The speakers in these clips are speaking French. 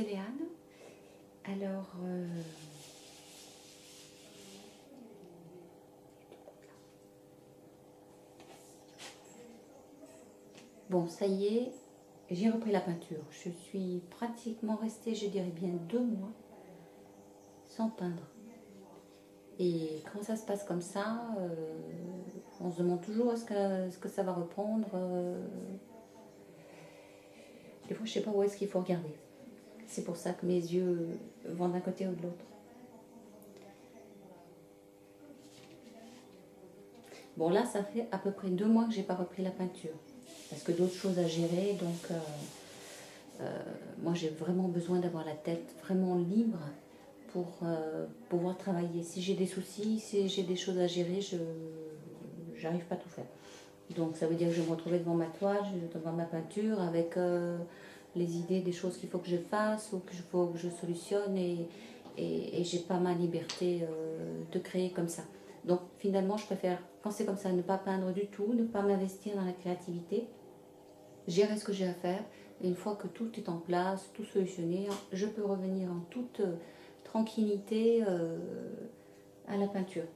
c'est Léane. Alors, bon, ça y est, j'ai repris la peinture. Je suis pratiquement restée, je dirais bien 2 mois, sans peindre. Et quand ça se passe comme ça, on se demande toujours est-ce que ça va reprendre. Des fois, je ne sais pas où est-ce qu'il faut regarder. C'est pour ça que mes yeux vont d'un côté ou de l'autre. Bon, là, ça fait à peu près 2 mois que j'ai pas repris la peinture. Parce que d'autres choses à gérer, donc moi j'ai vraiment besoin d'avoir la tête vraiment libre pour pouvoir travailler. Si j'ai des soucis, si j'ai des choses à gérer, j'arrive pas à tout faire. Donc ça veut dire que je vais me retrouver devant ma toile, devant ma peinture, avec les idées des choses qu'il faut que je fasse ou qu'il faut que je solutionne et j'ai pas ma liberté de créer comme ça. Donc finalement je préfère, quand c'est comme ça, ne pas peindre du tout, ne pas m'investir dans la créativité, gérer ce que j'ai à faire. Et une fois que tout est en place, tout solutionné, je peux revenir en toute tranquillité à la peinture.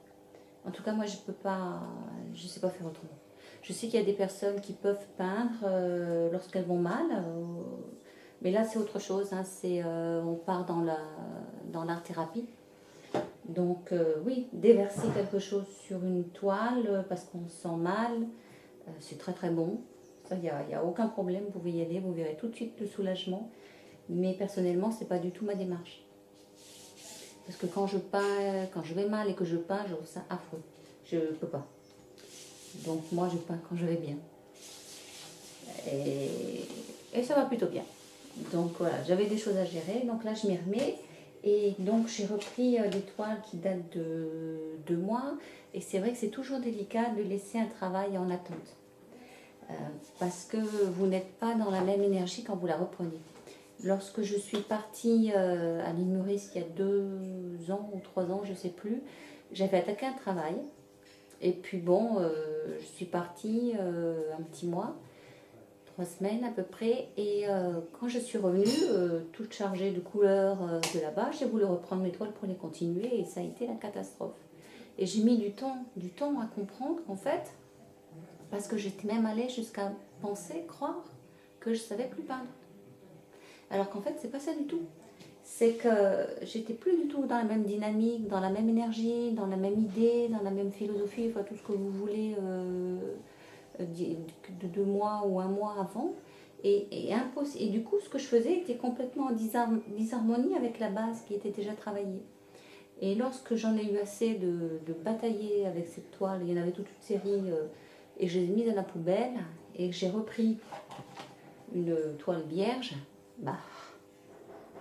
En tout cas, moi, je ne sais pas faire autrement. Je sais qu'il y a des personnes qui peuvent peindre lorsqu'elles vont mal, mais là, c'est autre chose. Hein, on part dans l'art-thérapie. Donc, oui, déverser quelque chose sur une toile parce qu'on se sent mal, c'est très très bon. Ça, il n'y a aucun problème, vous pouvez y aller, vous verrez tout de suite le soulagement. Mais personnellement, ce n'est pas du tout ma démarche. Parce que quand je peins, quand je vais mal et que je peins, je trouve ça affreux. Je ne peux pas. Donc moi, je peins quand je vais bien. Et ça va plutôt bien. Donc voilà, j'avais des choses à gérer. Donc là, je m'y remets. Et donc, j'ai repris des toiles qui datent de 2 mois. Et c'est vrai que c'est toujours délicat de laisser un travail en attente. Parce que vous n'êtes pas dans la même énergie quand vous la reprenez. Lorsque je suis partie à l'île Maurice il y a 2 ans ou 3 ans, je ne sais plus, j'avais attaqué un travail. Et puis bon, je suis partie un petit mois, 3 semaines à peu près. Et quand je suis revenue, toute chargée de couleurs de là-bas, j'ai voulu reprendre mes toiles pour les continuer et ça a été la catastrophe. Et j'ai mis du temps à comprendre en fait, parce que j'étais même allée jusqu'à croire que je ne savais plus peindre. Alors qu'en fait, c'est pas ça du tout. C'est que j'étais plus du tout dans la même dynamique, dans la même énergie, dans la même idée, dans la même philosophie, enfin tout ce que vous voulez de 2 mois ou 1 mois avant. Et du coup, ce que je faisais était complètement en disharmonie avec la base qui était déjà travaillée. Et lorsque j'en ai eu assez de batailler avec cette toile, il y en avait toute une série, et je les ai mises à la poubelle, et que j'ai repris une toile vierge, bah,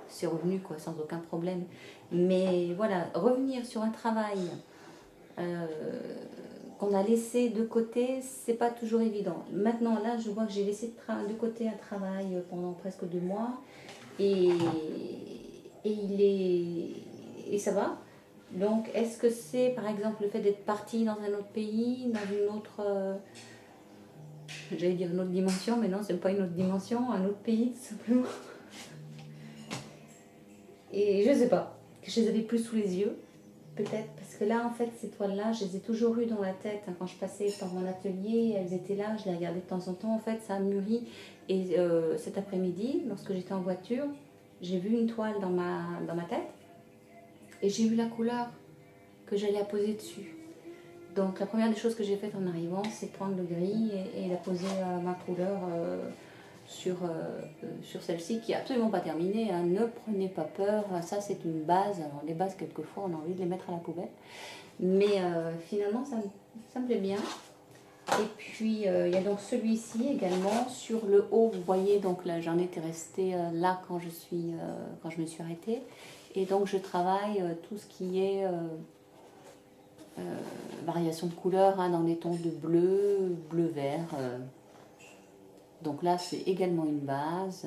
c'est revenu quoi, sans aucun problème. Mais voilà, revenir sur un travail qu'on a laissé de côté, c'est pas toujours évident. Maintenant, là, je vois que j'ai laissé de côté un travail pendant presque 2 mois et ça va. Donc, est-ce que c'est par exemple le fait d'être parti dans un autre pays, dans une autre, j'allais dire une autre dimension, mais non, c'est pas une autre dimension, un autre pays tout simplement. Et je sais pas, que je les avais plus sous les yeux, peut-être, parce que là, en fait, ces toiles-là, je les ai toujours eues dans la tête. Hein, quand je passais par mon atelier, elles étaient là, je les regardais de temps en temps. En fait, ça a mûri. Et cet après-midi, lorsque j'étais en voiture, j'ai vu une toile dans ma tête et j'ai vu la couleur que j'allais apposer dessus. Donc, la première des choses que j'ai faites en arrivant, c'est prendre le gris et la poser ma couleur sur celle-ci qui n'est absolument pas terminée. Hein. Ne prenez pas peur, ça c'est une base. Alors les bases quelquefois on a envie de les mettre à la poubelle. Mais finalement ça me plaît bien. Et puis il y a donc celui-ci également sur le haut. Vous voyez donc là j'en étais restée là quand je me suis arrêtée. Et donc je travaille tout ce qui est variation de couleurs hein, dans les tons de bleu, bleu-vert. Donc là, c'est également une base,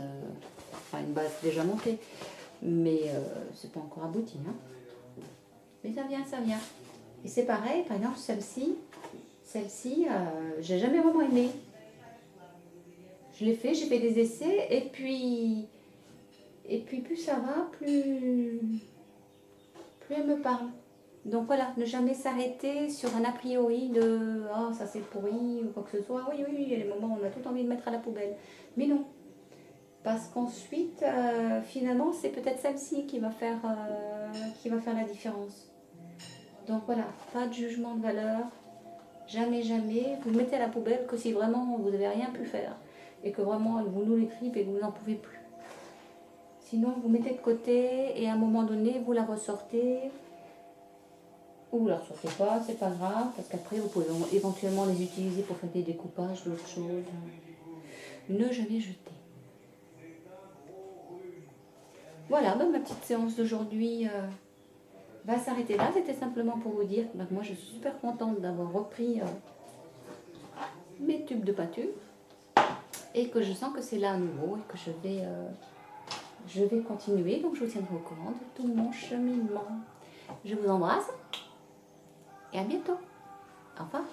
enfin une base déjà montée, mais c'est pas encore abouti. Hein. Mais ça vient, ça vient. Et c'est pareil, par exemple, celle-ci, j'ai jamais vraiment aimé. Je l'ai fait, j'ai fait des essais, et puis Et puis plus ça va, plus elle me parle. Donc voilà, ne jamais s'arrêter sur un a priori de « Ah, ça c'est pourri » ou quoi que ce soit. Oui, oui, il y a des moments où on a tout envie de mettre à la poubelle. Mais non, parce qu'ensuite, finalement, c'est peut-être celle-ci qui va faire la différence. Donc voilà, pas de jugement de valeur. Jamais, jamais. Vous mettez à la poubelle que si vraiment vous n'avez rien pu faire. Et que vraiment vous nous les tripes et que vous n'en pouvez plus. Sinon, vous mettez de côté et à un moment donné, vous la ressortez. Ou vous la ressortez pas, c'est pas grave. Parce qu'après, vous pouvez éventuellement les utiliser pour faire des découpages, d'autres choses. Ne jamais jeter. Voilà, bah, ma petite séance d'aujourd'hui va s'arrêter là. C'était simplement pour vous dire que moi, je suis super contente d'avoir repris mes tubes de peinture. Et que je sens que c'est là à nouveau et que je vais continuer. Donc, je vous tiendrai au courant de tout mon cheminement. Je vous embrasse et à bientôt. Au revoir.